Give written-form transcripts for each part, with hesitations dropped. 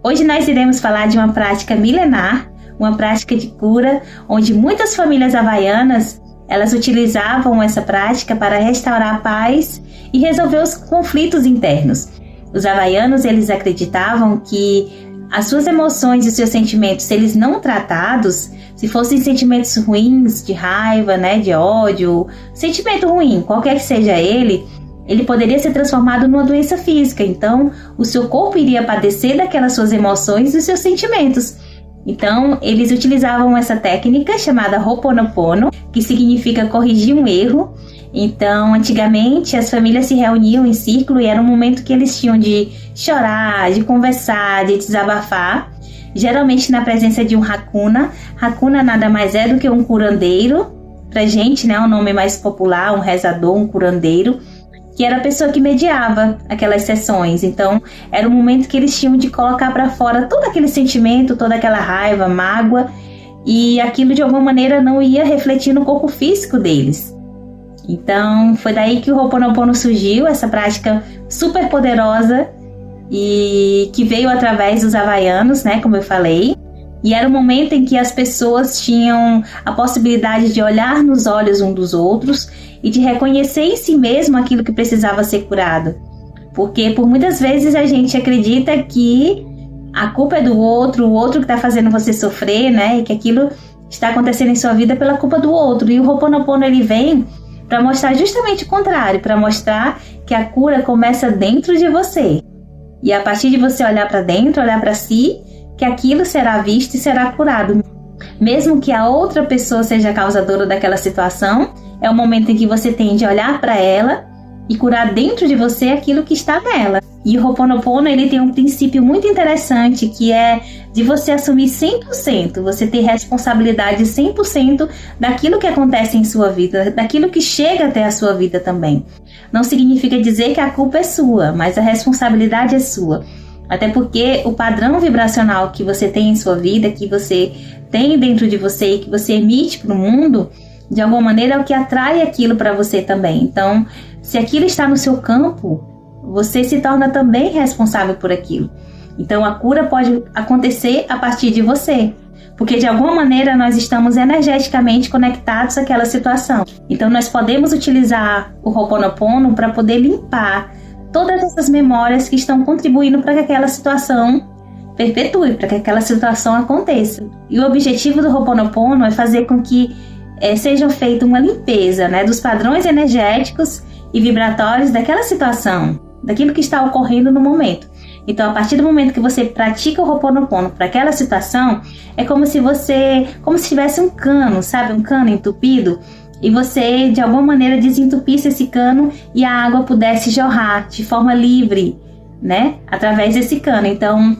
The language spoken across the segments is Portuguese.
Hoje nós iremos falar de uma prática milenar, uma prática de cura, onde muitas famílias havaianas, elas utilizavam essa prática para restaurar a paz e resolver os conflitos internos. Os havaianos, eles acreditavam que as suas emoções e seus sentimentos, se eles não tratados, se fossem sentimentos ruins, de raiva, de ódio, sentimento ruim, qualquer que seja ele poderia ser transformado numa doença física. Então, o seu corpo iria padecer daquelas suas emoções e seus sentimentos. Então, eles utilizavam essa técnica chamada Ho'oponopono, que significa corrigir um erro. Então, antigamente, as famílias se reuniam em círculo e era um momento que eles tinham de chorar, de conversar, de desabafar, geralmente na presença de um Hakuna. Hakuna nada mais é do que um curandeiro, pra gente, um nome mais popular, um rezador, um curandeiro, que era a pessoa que mediava aquelas sessões. Então, era um momento que eles tinham de colocar para fora todo aquele sentimento, toda aquela raiva, mágoa, e aquilo de alguma maneira não ia refletir no corpo físico deles. Então, foi daí que o Ho'oponopono surgiu, essa prática super poderosa e que veio através dos havaianos, como eu falei. E era um momento em que as pessoas tinham a possibilidade de olhar nos olhos um dos outros e de reconhecer em si mesmo aquilo que precisava ser curado. Porque por muitas vezes a gente acredita que a culpa é do outro, o outro que está fazendo você sofrer, e que aquilo está acontecendo em sua vida pela culpa do outro. E o Ho'oponopono, ele vem para mostrar justamente o contrário, para mostrar que a cura começa dentro de você. E a partir de você olhar para dentro, olhar para si, que aquilo será visto e será curado. Mesmo que a outra pessoa seja a causadora daquela situação, é o momento em que você tem de olhar para ela e curar dentro de você aquilo que está nela. E o Ho'oponopono, ele tem um princípio muito interessante, que é de você assumir 100%, você ter responsabilidade 100% daquilo que acontece em sua vida, daquilo que chega até a sua vida também. Não significa dizer que a culpa é sua, mas a responsabilidade é sua. Até porque o padrão vibracional que você tem em sua vida, que você tem dentro de você e que você emite para o mundo, de alguma maneira é o que atrai aquilo para você também. Então, se aquilo está no seu campo, você se torna também responsável por aquilo. Então, a cura pode acontecer a partir de você, porque de alguma maneira nós estamos energeticamente conectados àquela situação. Então, nós podemos utilizar o Ho'oponopono para poder limpar todas essas memórias que estão contribuindo para que aquela situação perpetue, para que aquela situação aconteça. E o objetivo do Ho'oponopono é fazer com que seja feita uma limpeza dos padrões energéticos e vibratórios daquela situação, daquilo que está ocorrendo no momento. Então, a partir do momento que você pratica o Ho'oponopono para aquela situação, é como se tivesse um cano, sabe? Um cano entupido, e você, de alguma maneira, desentupisse esse cano e a água pudesse jorrar de forma livre, através desse cano. Então,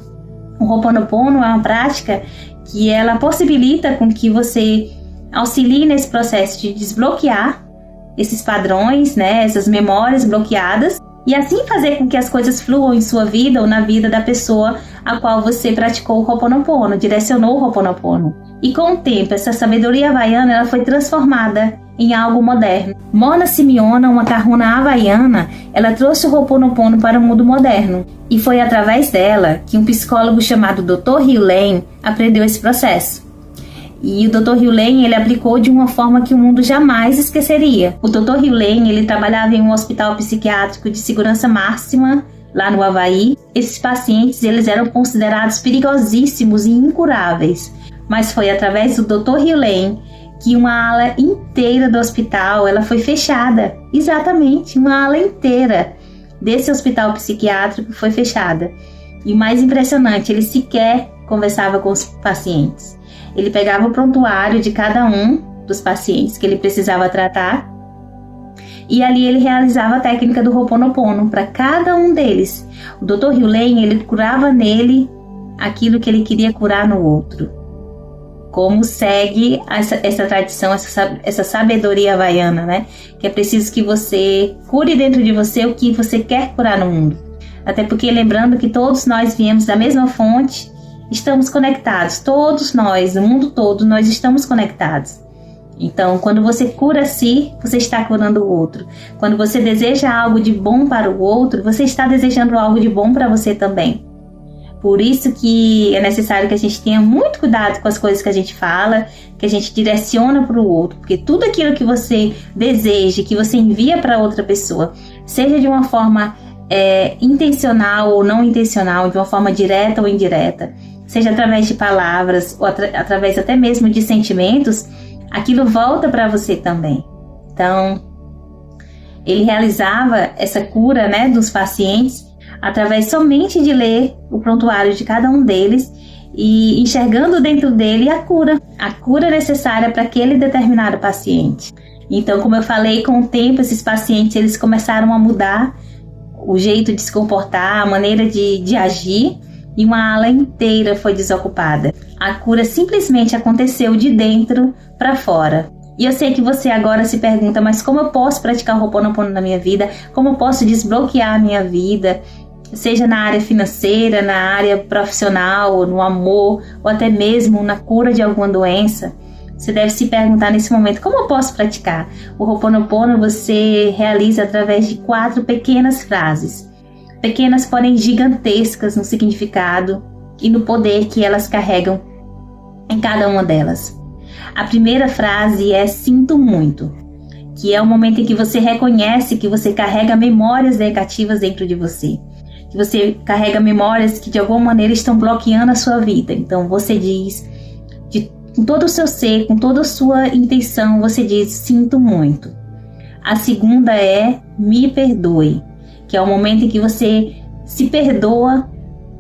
o Ho'oponopono é uma prática que ela possibilita com que você auxilie nesse processo de desbloquear esses padrões, essas memórias bloqueadas, e assim fazer com que as coisas fluam em sua vida ou na vida da pessoa a qual você praticou o Ho'oponopono, direcionou o Ho'oponopono. E com o tempo, essa sabedoria havaiana ela foi transformada em algo moderno. Mona Simeona, uma kahuna havaiana, ela trouxe o Ho'oponopono para o mundo moderno. E foi através dela que um psicólogo chamado Dr. Hugh Lane aprendeu esse processo. E o Dr. Hugh Lane, ele aplicou de uma forma que o mundo jamais esqueceria. O Dr. Hugh Lane, ele trabalhava em um hospital psiquiátrico de segurança máxima, lá no Havaí. Esses pacientes, eles eram considerados perigosíssimos e incuráveis. Mas foi através do Dr. Hugh Lane que uma ala inteira do hospital, ela foi fechada. Exatamente, uma ala inteira desse hospital psiquiátrico foi fechada. E o mais impressionante, ele sequer conversava com os pacientes. Ele pegava o prontuário de cada um dos pacientes que ele precisava tratar e ali ele realizava a técnica do Ho'oponopono para cada um deles. O Dr. Hugh Lane, ele curava nele aquilo que ele queria curar no outro. Como segue essa tradição, essa sabedoria havaiana, Que é preciso que você cure dentro de você o que você quer curar no mundo. Até porque, lembrando que todos nós viemos da mesma fonte, estamos conectados, todos nós, o mundo todo, nós estamos conectados. Então, quando você cura si, você está curando o outro. Quando você deseja algo de bom para o outro, você está desejando algo de bom para você também. Por isso que é necessário que a gente tenha muito cuidado com as coisas que a gente fala, que a gente direciona para o outro, porque tudo aquilo que você deseja, que você envia para outra pessoa, seja de uma forma intencional ou não intencional, de uma forma direta ou indireta, seja através de palavras ou através até mesmo de sentimentos, aquilo volta para você também. Então, ele realizava essa cura, né, dos pacientes através somente de ler o prontuário de cada um deles e enxergando dentro dele a cura necessária para aquele determinado paciente. Então, como eu falei, com o tempo esses pacientes eles começaram a mudar o jeito de se comportar, a maneira de agir, e uma ala inteira foi desocupada. A cura simplesmente aconteceu de dentro para fora. E eu sei que você agora se pergunta, mas como eu posso praticar o Ho'oponopono na minha vida? Como eu posso desbloquear a minha vida? Seja na área financeira, na área profissional, no amor, ou até mesmo na cura de alguma doença. Você deve se perguntar nesse momento, como eu posso praticar? O Ho'oponopono você realiza através de 4 pequenas frases. Pequenas, porém gigantescas no significado e no poder que elas carregam em cada uma delas. A primeira frase é sinto muito, que é o momento em que você reconhece que você carrega memórias negativas dentro de você. Que você carrega memórias que de alguma maneira estão bloqueando a sua vida. Então você diz, com todo o seu ser, com toda a sua intenção, você diz, sinto muito. A segunda é, me perdoe, que é o momento em que você se perdoa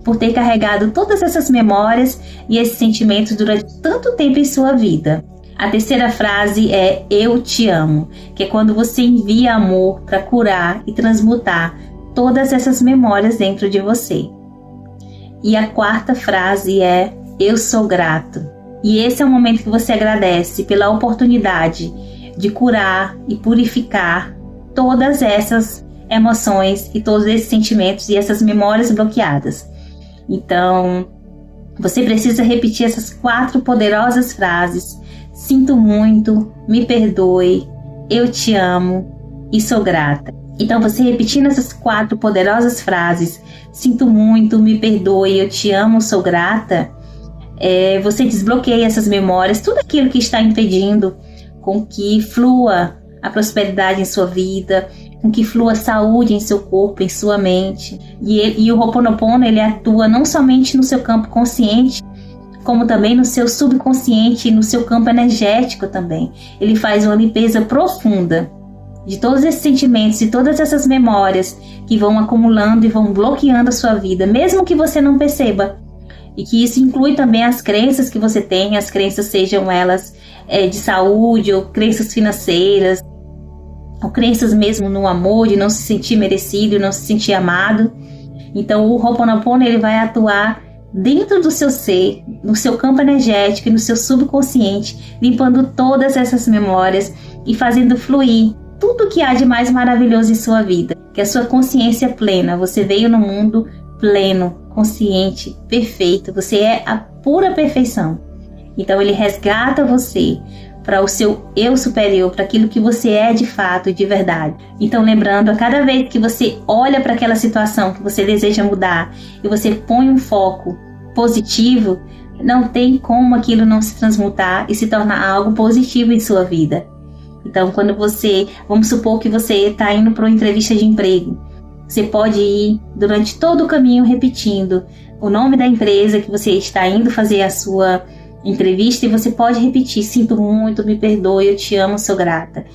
por ter carregado todas essas memórias e esses sentimentos durante tanto tempo em sua vida. A terceira frase é, eu te amo, que é quando você envia amor para curar e transmutar todas essas memórias dentro de você. E a quarta frase é, eu sou grato. E esse é o momento que você agradece pela oportunidade de curar e purificar todas essas emoções e todos esses sentimentos e essas memórias bloqueadas. Então, você precisa repetir essas 4 poderosas frases. Sinto muito, me perdoe, eu te amo e sou grata. Então, você repetindo essas 4 poderosas frases, sinto muito, me perdoe, eu te amo, sou grata, você desbloqueia essas memórias, tudo aquilo que está impedindo com que flua a prosperidade em sua vida, com que flua saúde em seu corpo, em sua mente. E o Ho'oponopono, ele atua não somente no seu campo consciente, como também no seu subconsciente e no seu campo energético também. Ele faz uma limpeza profunda de todos esses sentimentos e todas essas memórias que vão acumulando e vão bloqueando a sua vida, mesmo que você não perceba. E que isso inclui também as crenças que você tem, as crenças sejam elas de saúde ou crenças financeiras, ou crenças mesmo no amor, de não se sentir merecido, não se sentir amado. Então o Ho'oponopono ele vai atuar dentro do seu ser, no seu campo energético e no seu subconsciente, limpando todas essas memórias e fazendo fluir tudo que há de mais maravilhoso em sua vida, que é a sua consciência plena. Você veio no mundo pleno, consciente, perfeito. Você é a pura perfeição. Então ele resgata você para o seu eu superior, para aquilo que você é de fato e de verdade. Então lembrando, a cada vez que você olha para aquela situação que você deseja mudar e você põe um foco positivo, não tem como aquilo não se transmutar e se tornar algo positivo em sua vida. Então quando vamos supor que você está indo para uma entrevista de emprego, você pode ir durante todo o caminho repetindo o nome da empresa que você está indo fazer a sua entrevista e você pode repetir, sinto muito, me perdoe, eu te amo, sou grata.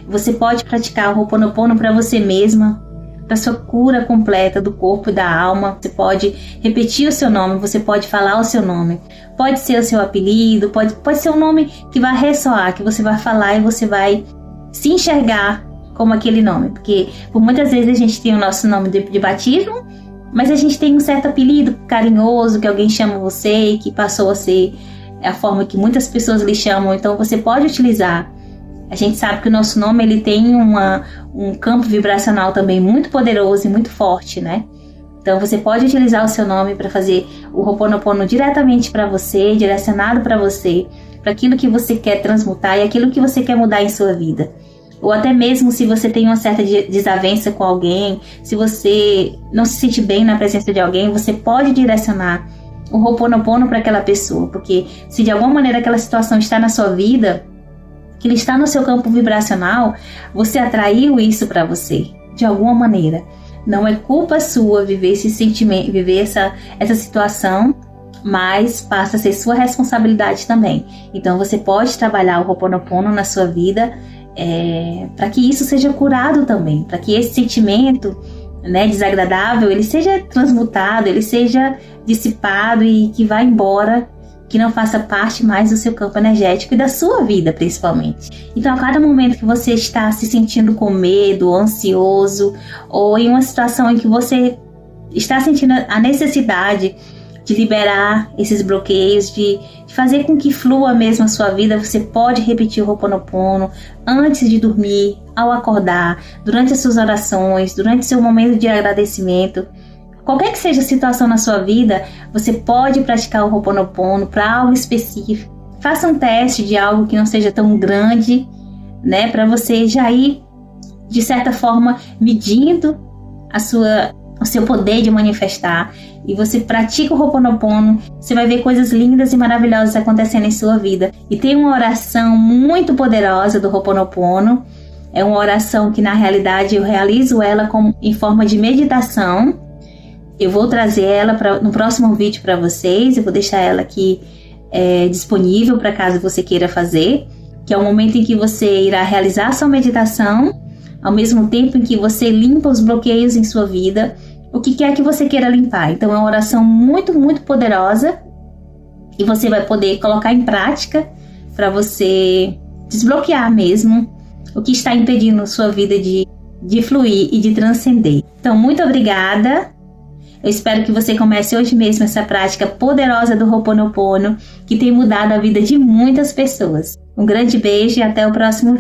Você pode praticar o Ho'oponopono para você mesma, para sua cura completa do corpo e da alma. Você pode repetir o seu nome, você pode falar o seu nome. Pode ser o seu apelido, pode ser um nome que vai ressoar, que você vai falar e você vai se enxergar como aquele nome. Porque por muitas vezes a gente tem o nosso nome de batismo, mas a gente tem um certo apelido carinhoso que alguém chama você e que passou a ser a forma que muitas pessoas lhe chamam. Então você pode utilizar. A gente sabe que o nosso nome ele tem um campo vibracional também muito poderoso e muito forte, né? Então você pode utilizar o seu nome para fazer o Ho'oponopono diretamente para você, direcionado para você, para aquilo que você quer transmutar e aquilo que você quer mudar em sua vida. ou até mesmo se você tem uma certa desavença com alguém, se você não se sente bem na presença de alguém, você pode direcionar o Ho'oponopono para aquela pessoa, porque se de alguma maneira aquela situação está na sua vida, que ele está no seu campo vibracional, você atraiu isso para você, de alguma maneira. Não é culpa sua viver esse sentimento, viver essa situação, mas passa a ser sua responsabilidade também. Então você pode trabalhar o Ho'oponopono na sua vida para que isso seja curado também, para que esse sentimento, né, desagradável, ele seja transmutado, ele seja dissipado e que vá embora, que não faça parte mais do seu campo energético e da sua vida, principalmente. Então, a cada momento que você está se sentindo com medo, ansioso, ou em uma situação em que você está sentindo a necessidade de liberar esses bloqueios, de fazer com que flua mesmo a sua vida, você pode repetir o Ho'oponopono antes de dormir, ao acordar, durante as suas orações, durante o seu momento de agradecimento. Qualquer que seja a situação na sua vida, você pode praticar o Ho'oponopono para algo específico. Faça um teste de algo que não seja tão grande, né, para você já ir, de certa forma, medindo o seu poder de manifestar. E você pratica o Ho'oponopono, você vai ver coisas lindas e maravilhosas acontecendo em sua vida. E tem uma oração muito poderosa do Ho'oponopono. É uma oração que, na realidade, eu realizo ela em forma de meditação. Eu vou trazer ela no próximo vídeo para vocês. Eu vou deixar ela aqui disponível para caso você queira fazer. Que é o momento em que você irá realizar a sua meditação, ao mesmo tempo em que você limpa os bloqueios em sua vida, o que quer que você queira limpar. Então é uma oração muito, muito poderosa e você vai poder colocar em prática para você desbloquear mesmo o que está impedindo sua vida de fluir e de transcender. Então, muito obrigada. Eu espero que você comece hoje mesmo essa prática poderosa do Ho'oponopono, que tem mudado a vida de muitas pessoas. Um grande beijo e até o próximo vídeo.